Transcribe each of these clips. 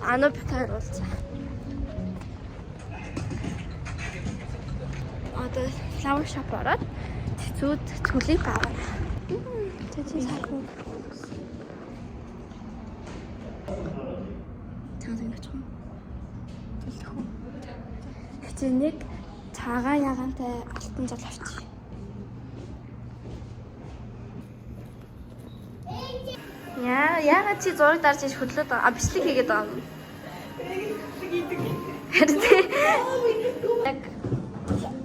Ано битэр уулзаа. Одоо flower shop ороод цэцүүд төлийг аваа. Цэцүүд хайх. Тэнцэнэ ч юм. Хэлэх үү. Хэцээ нэг цагаан ягантай алтан зол авчи. Яагаад чи зураг дарж иж хөдлөөд байгаа? Бичлэг хийгээд байгаа юм.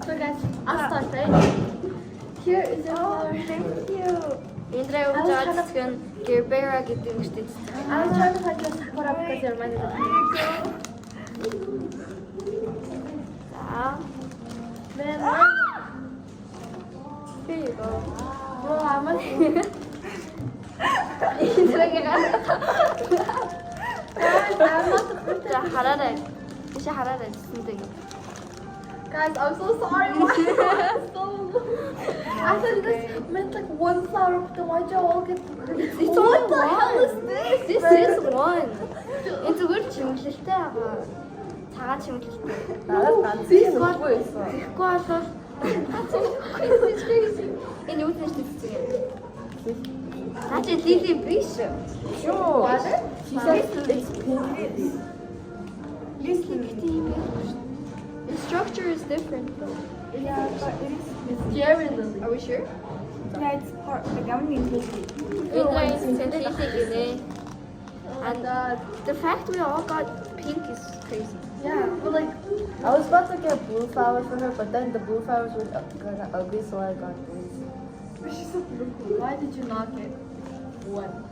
So guys, I'll start, right? Here is the flower. Thank you. Indra Ujaj can Gerbera getting stitched. I was trying to find your sakura because you reminded me. Then here you go. Bro, I'm Guys, I'm so sorry. I said this meant like one flower, but then why'd you all get it's what the hell is this? This is one. It's a good chimchilтэй байгаа. Цагаан chimchilтэй. Надад ганцхан нүггүй байсан. Тэгэхгүй болов. It's crazy. Энэ юу гэж хэлсэн юм? That's a lily fish. Sure. What? She said it's pink. The structure is different though. Yeah, but It's Jerry lily. Are we sure? yeah, it's part like I'm in this. And the fact we all got pink is crazy. Yeah, but like I was about to get blue flowers for her, but then the blue flowers were kind of ugly, so I got these. But she's so beautiful. Why did you not get one?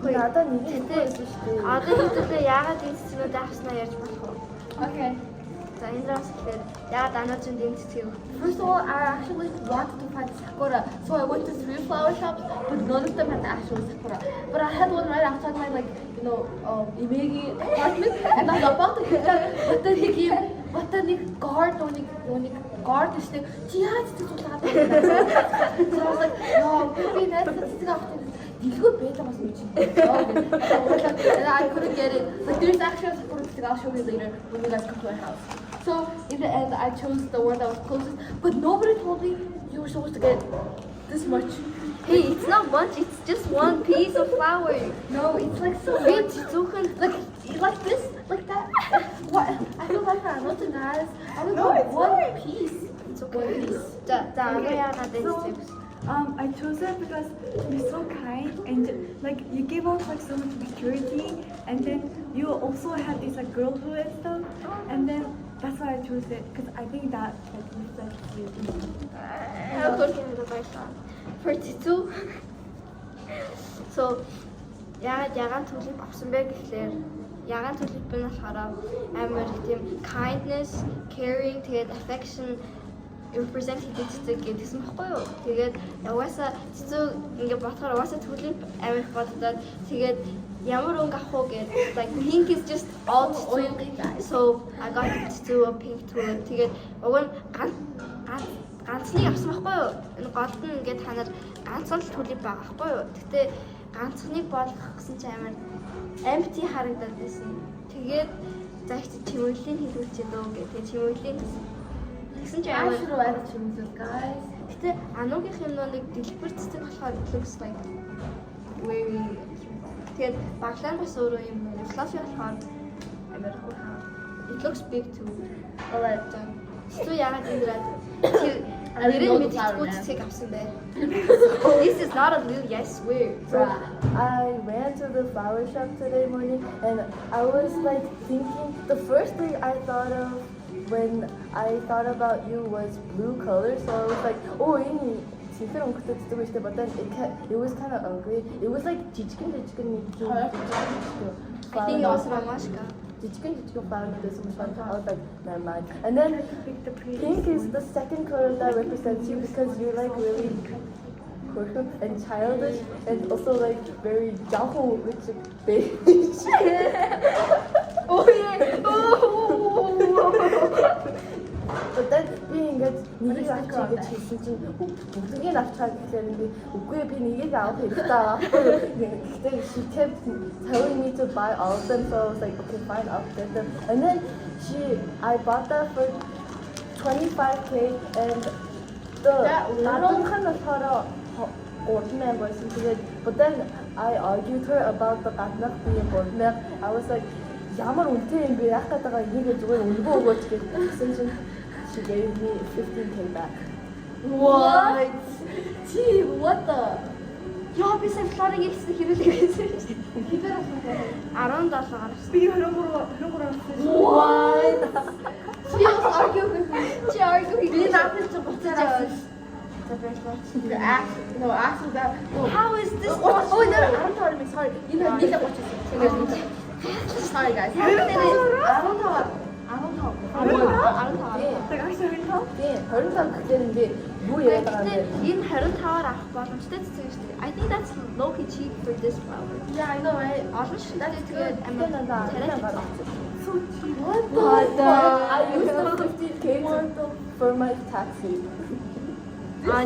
Надад нэг нь байсан шүү дээ. Одоо хэвдээ яагаад энэ цэцгүүд авснаа ярьж болох вэ? Okay. За энэ драс гэхээр яагаад анаачин энэ цэцгийг First of all, I actually wanted to find sakura, so I went to 3 flower shops, but none of them had actual sakura. But I had one right outside my Imegi apartment, and I was about to hit that, but then the guard is like, "Jihad, this is what." So I was like, "No, maybe that's after." Dilgo beta was me. And I couldn't get it. Like there's actually a sakura stick. I'll show you later when you guys come to our house. So in the end, I chose the one that was closest. But nobody told me you were supposed to get this much. Hey, it's not much, it's just one piece of flower. No, it's like so Wait, much. цэцүүхэн Like this, like that. What? I feel like I'm not guys. I don't know. One piece. it's okay. За одоо яагаад энэ цэцэг? I chose it because you're so kind and like you give off like so much maturity, and then you also have this like girlhood and stuff, and then that's why I chose it because I think that like reflects you. For цэцүү. So яагаад төлөв авсан бэ гэхлээр яагаад төлөв би болохоор амар тийм kindness, caring, тэгээд affection represent хийдэг гэдэгсэн баггүй юу. Тэгээд угаасаа цэцүү ингээд бодохоор угаасаа төлөв амар боддоод тэгээд ямар өнгө авах уу гэд like pink is just all цэцүү. So I got цэцүү a pink tulip. Тэгээд уг нь ганцныг авсан баггүй юу. Энэ голд нь ингээд та нар ганцхан л tulip байгаа баггүй юу. Гэтэ ганцхныг болгох гэсэн чи амар empty харагдаад байсан. Тэгээд за их чимэглэлийн хэлүүлчихэд дөө гэх. Тэгээд чимэглэлийн гэсэн чи I амар should have added chimneys, guys. гэтэ ануугийнх юм нэг дэлбэр цэцэг болохоор looks like very тэгээд баглаа бас өөрөө юм fluffy болохоор амар хурхан. It looks big too. Alright. Цэцүү яагаад ингэрээд нэрээ мэдчихгүй цэцэг авсан бэ? This is not a lily, I swear. So I ran to the flower shop today morning, and I was like thinking. The first thing I thought of when I thought about you was blue color. So I was like, oh, ini different but then it was kind of ugly. It was like chicken. I think it was Ramashka. Chicken flower this was fun. I was like, never mind. And then pink is the second color that represents you because you're like really quirky and childish and also like very jaho, which is beige. Oh yeah. Oh. But then би ингээд нэг авчих гэж хэлсэн чинь бүгдийг авчихаа гэхээр би үгүй би нэгийг авах хэрэгтэй байгаа. Гэхдээ she kept telling me to buy all of them, so I was like, okay, fine, I'll get them. And then I bought that for 25K, and the 나도 하나 사러 ordinary was good. But then I argued her about the gatnak being ordinary. I was like, ямар үнэтэй юм бэ? Яах гэдэг энийг зүгээр өнгөө өгөөч гэсэн чинь she gave me 15K back. What? Gee, what the? Яа би сая флорыг ихсэн хэрүүлээ гэсэн. Хитэр авсан. 17 гарсан. Би хөрөнгөөр What? She was arguing with me. Чи аргу Би наадад ч буцаад No, actually that. No. How is this Oh, no, I'm sorry. You know, need to watch it. Sorry, guys. I don't know. Тийм 25 гэхэлэр би юу яриад байгаа юм бэ? Энэ 25-аар авах боломжтой цэцэг шүү дээ. I think that's low key cheap for this flower. Yeah, I know, right? Олон шүү дээ. Тэгээд So cheap. What the? I used the 15K for my taxi.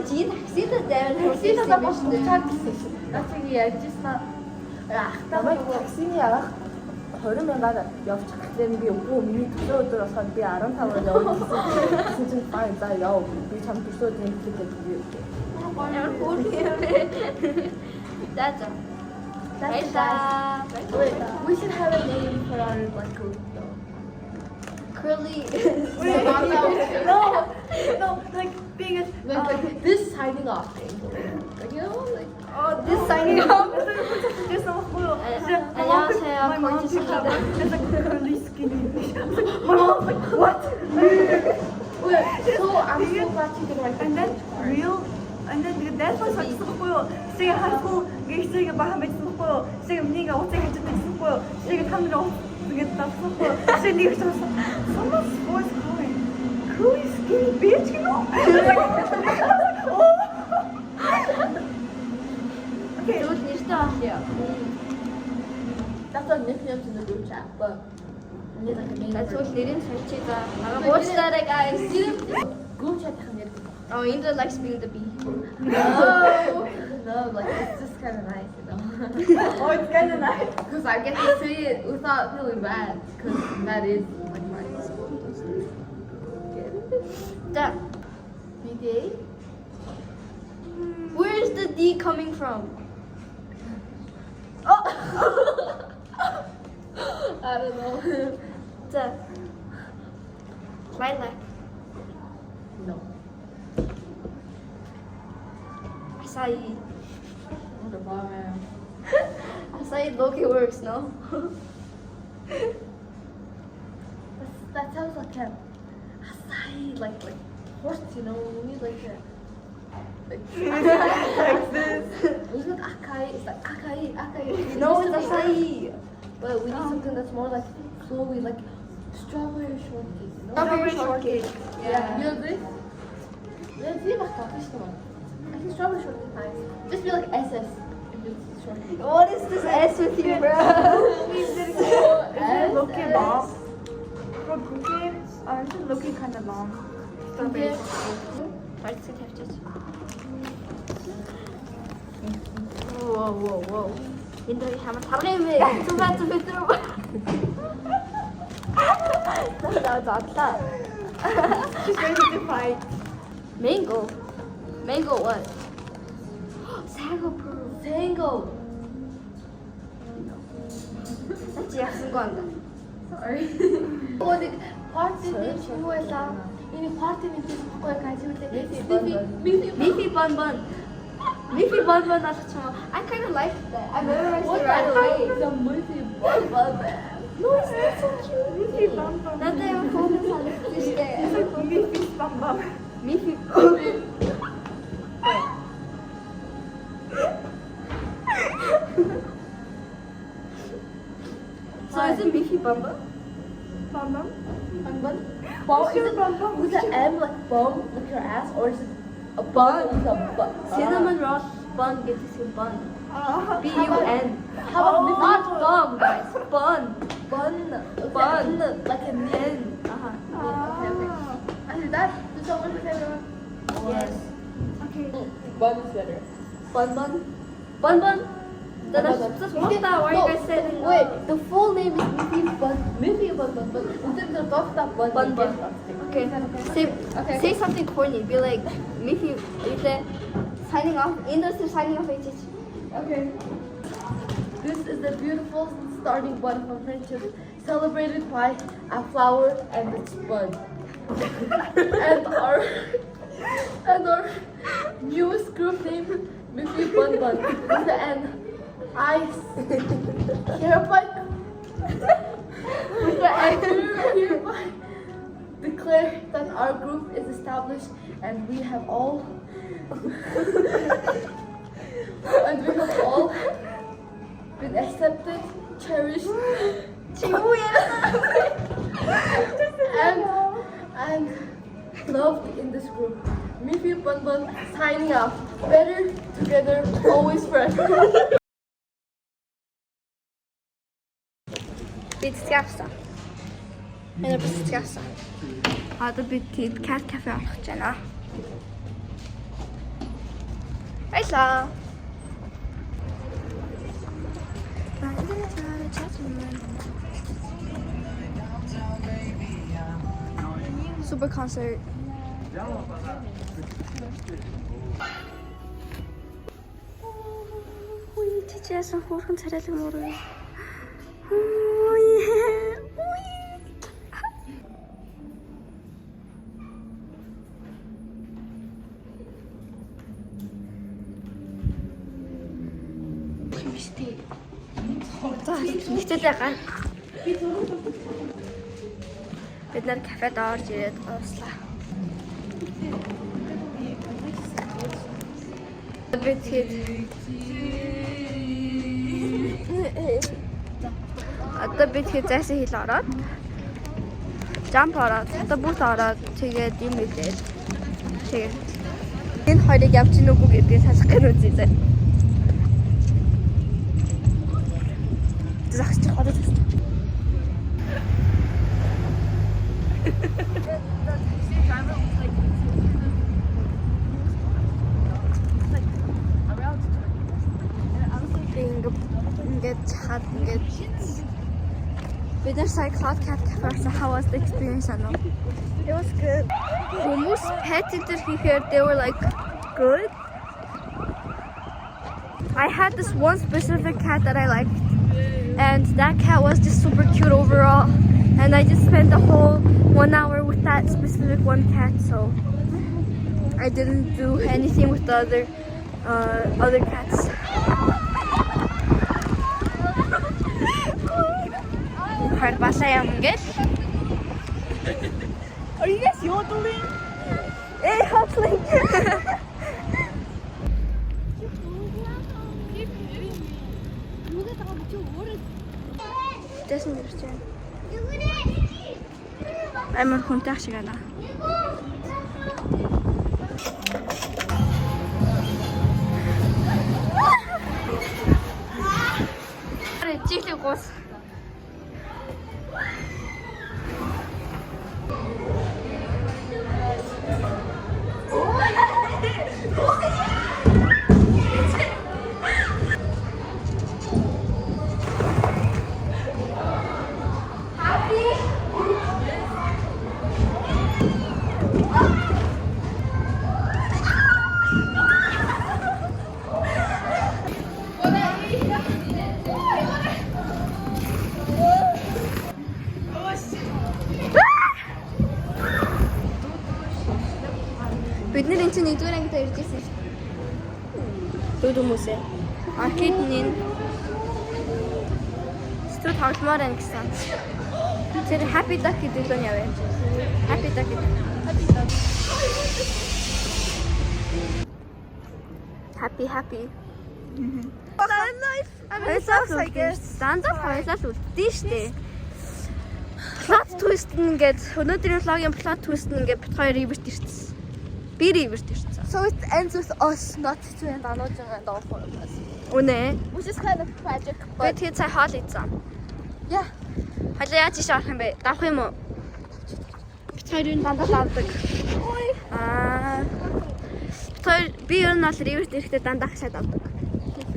чи таксид дэвэн Таксид одоо болчихсон гэсэн шүү. Actually, yeah, just not. Намайг таксины авах 20,000-аар явчих гэхлээр би үгүй миний төлөө өдөр болохоор би 15-аар явах гэсэн чинь fine за яв би чам төлөө дэмжлэг гэж би Ямар хөөрхөн юм бэ? That's all. Wait, we should have a name for our like group though. Curly. No, like being a Like this signing off thing. Like, you know, like. Oh, this signing off. just 너무 보여. 안녕하세요. My mom 골드 picked up 스키드. just like curly skinny. My mom was like, what? Wait, so I'm so glad you can write And then real, and then that was like 보여. 제가 하고 제가 마음에 보여. 제가 네가 어떻게 할지 보여. 제가 탐로 되겠다 보여. 제가 네가 저 someone's voice calling. Curly skinny bitch, you know? Okay. Зүуд нэртэй байна. That's a nickname in the group chat, but we need like a name. Зүуд нэрийн сольчи за. Уучлаарай guys. Group chat нэр. Oh, Indra likes being the bee. No, like it's just kind of nice, you know. Oh, it's kind of nice. Because I get to say it without feeling bad, because that is like my school. Da. BDA? Where's the D coming from? I don't know. Da. Lilac. No. Acai. What the fuck, man? Acai Loki works, no? That sounds like a acai, like horse, you know. We need like a. Like this. It's not acai. It's like acai. No, it's acai. But we need something that's more like flowy, like strawberry shortcake. You know? Strawberry shortcake. Yeah. You know this? Yeah, it's even fish one. I think strawberry shortcake is nice. Just be like SS if it's shortcake. What is this S with you, bro? Is it looking long? For cooking, it's looking kind of long. Strawberry. Let's have just. Whoa. Indra hamar тарга юм бэ? Зүг 들어봐. 나 잤다. She's ready to fight. Mango. Mango what? Sango proof. Tango. 나 약쓴 거 한다. Sorry. 어디 파티님 친구에서 이미 파티님 친구 약간 지금 Leafy Bun. Leafy Bun 나왔지만 I kind of like that. I memorized What it the right heck away. is a multi bun? No, it's not so cute. Leafy bum bum. 나도 이거 보면서 알려주시게. Leafy bum bum. Leafy So is it Leafy Bun? Bum bum. Bun? Bum? Is it bum bum? With the M like bum, like your ass, or is it a bun with a butt? Cinnamon roll bun gets you bun. B-U-N. How about Not bum, guys. Bun. bun? Bun. Like a N. N. Uh-huh. Okay. Actually, that someone better? Yes. Okay. Bun is better. Bun. That's what why you guys said Wait, the full name is Miffy Bun, but instead of the bun. Bun. Okay. Okay. Say something corny. Be like, Miffy, signing off. Industry signing off. Okay. This is the beautiful starting bud of a friendship, celebrated by a flower and its bud. and our newest group name, Miffy Bun Bun, with the N. I hereby declare that our group is established and we have all been accepted, cherished, and loved in this group. Miffy Bun Bun signing off. Better together, always forever. Бид скапса. Энэ бид скапса. Одоо бид тэд cat cafe орох гэж байна. Баярлаа. Super concert. Ой, тийчээсэн хөөрхөн царайлаг мөрөө. Нэгтэй ган. Бид нар кафед орж ирээд ууслаа. Бид хэд одоо бид хэд зайсан хил ороод jump ороод одоо бүс ороод тэгээд юм хэлээд тэгээд энэ хоёрыг явж гин үгүй гэдгийг салах гэж үзье. Загч ороод байна. Ингээд чад ингээд бид нар сая Cloud Cat Cafe-аас how was the experience ano? It was good. Хүмүүс pet sitter here, they were like good. I had this one specific cat that I liked, and that cat was just super cute overall. And I just spent the whole 1 hour with that specific one cat, so I didn't do anything with the other cats. Are you guys yodeling? Hey, yodeling! Doesn't understand. I'm on contact sigana. Чихлэг гус. Бид нэр энэ чинь нэгдүгээр ангид ирж ирсэн шүү. Дүүд хүмүүсээ. Аркадын стрит тогломоор байна гэсэн. Тэр Happy Duck гэдэг л яваа. Happy Duck. Happy. Stand life. Stand-up хоёлаа л үлдээ штэ. Plot twist ингээд өнөөдрийн vlog-ийн plot twist ингээд бит хоёр ивэрт ирсэн. Би ивэрт ирсэн. So it ends with us not doing Danoj and all four of us. Үнэ. Which is kind of tragic, Би but тэгээд цай хоол ийцсан. yeah. Хажаа яаж ийш орох юм бэ? Давах юм уу? хоёр юу дандаа лавдаг. Тэр би ер нь бол ривэрт ирэхдээ дандаа хашаад авдаг.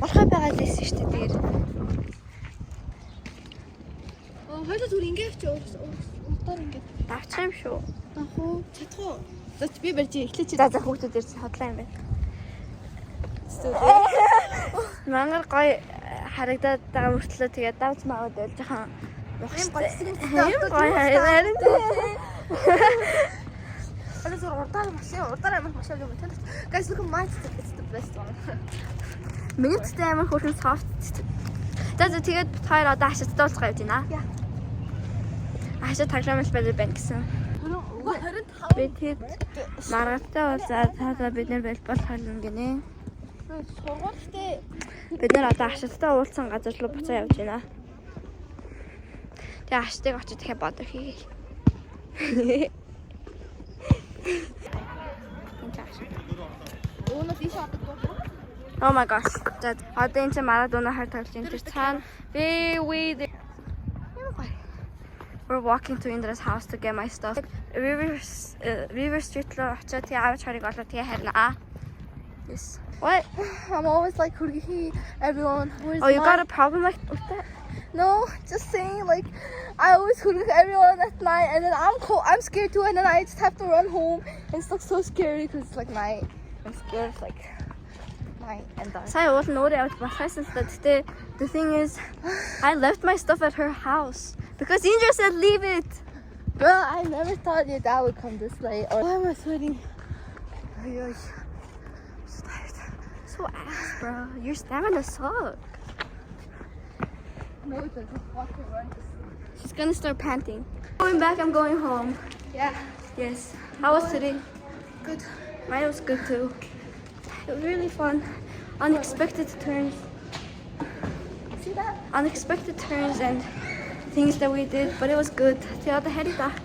Болохоо байгаа л байсан шүү дээ дээр. Хоёул зүгээр ингээд чи урдаар ингээд Давчих юм шүү. авах уу? Чадах уу? За би барьж эхлэе чи. За хүүхдүүд ирж хотлоо юм байна. Мангар гоё харагдаад байгаа мөртлөө тэгээд давж маад байл жоохон Ийм гоцсон гоё харин тийм. Alors sur урдаар машин юм тань. Guys look at my stick, it's the best one. Миний тест амар хөрхөн soft. Тэгээд хоёр одоо хашааттай уулзгаа явж байна. Яа. Хашаа тагламж байна гэсэн. Би тэгэд маргатай уулзаад цаадаа бид нар бэлбэл халин гинэ. Сургуультай Бид нар одоо хашааттай уулзсан газар руу буцаа явж байна. Тэгээ хашаатыг очиж дахиад бодох хийе. Өнөө тийш авдаг уу? Oh my gosh. That одоо энэ Марадона хар тоглож энэ тэр цаана we're walking to Indra's house to get my stuff. River Street руу очиж тэгээ авч харыг олоо тэгээ харнаа. Yes. What? I'm always like hurry everyone. Oh, you got a problem with that? No, just saying like I always hurry everyone at night and then I'm scared too and then I just have to run home and it's like so scary because it's like night. I'm scared of like night and dark. Сая уул нь өөрөө явж болохоос л тэ the thing is I left my stuff at her house because Indra said leave it. Girl, I never thought your dad would come this late. Or why am I sweating? So ass, bro. Your stamina sucks. No, it doesn't. Walk and run. She's gonna start panting. Going back, I'm going home. Yeah, Yes. How was today? good. Mine was good too. It was really fun. Unexpected turns. See that? Unexpected turns and things that we did, but it was good. Till the head back.